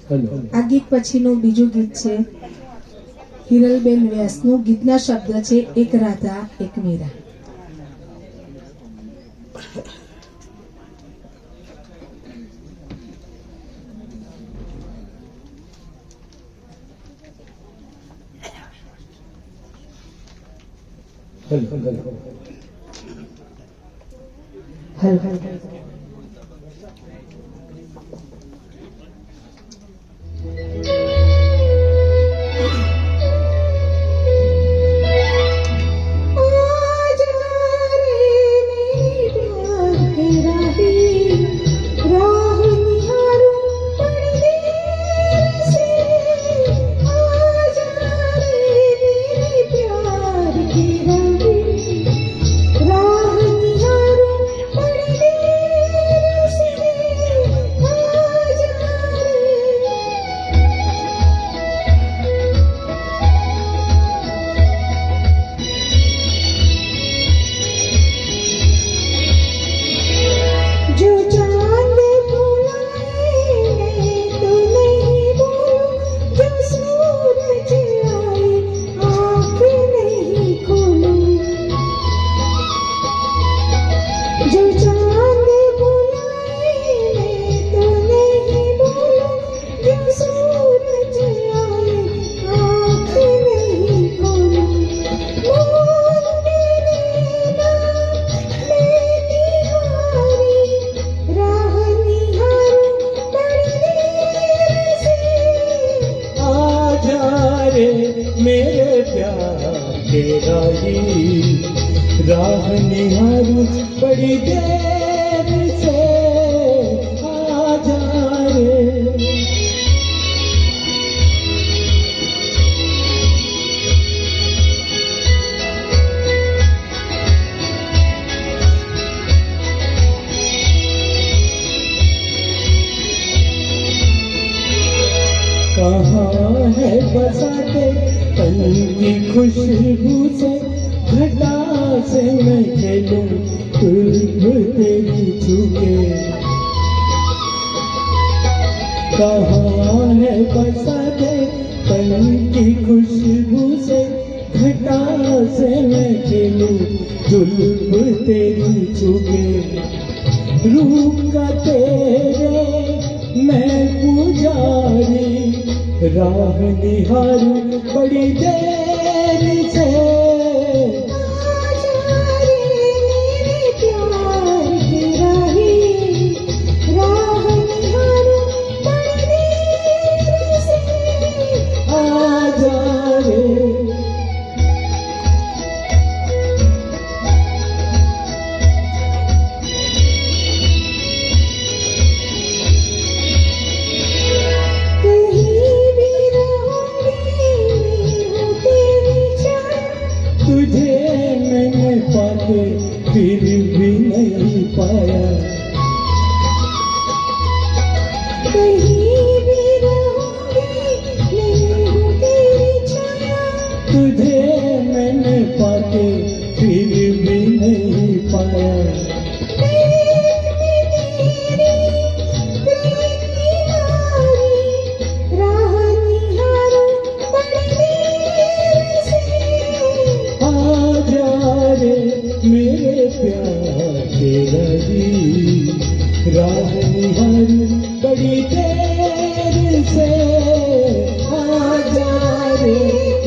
આ ગીત પછીનું બીજું ગીત છે હિરલબેન વ્યાસનું. ગીતના શબ્દ છે એક રાધા એક મીરા. मेरे प्यार के राही राह निहारूं बड़ी देर से आ जा रे। कहाँ है बसाते तन की खुशबू से घटा से मैं खेलूं तुल्ब तेरी छूके। कहाँ है बसाते तन की खुशबू से घटा से मैं खेलूं तुल्ब तेरी छूके। रूप का तेरे मैं पुजारी राह निहारूं बड़ी देर से आ जा रे। तुझे मैंने पाके फिर भी नहीं पाया। कहीं भी रहूंगी नहीं हूँ तेरी छाया। तुझे मैंने पाके फिर भी नहीं पाया। मेरे प्यार के राही राह निहारूं बड़ी देर से आ जा रे।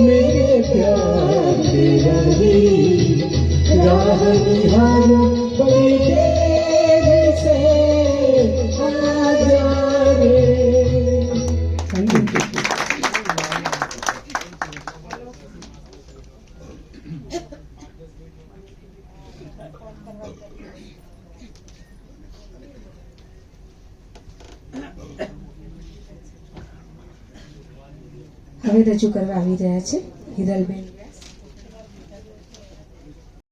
मेरे प्यार के राही राह निहारूं बड़ी देर से आ जा रे। હવે રજૂ કરવા આવી રહ્યા છે હિરલબેન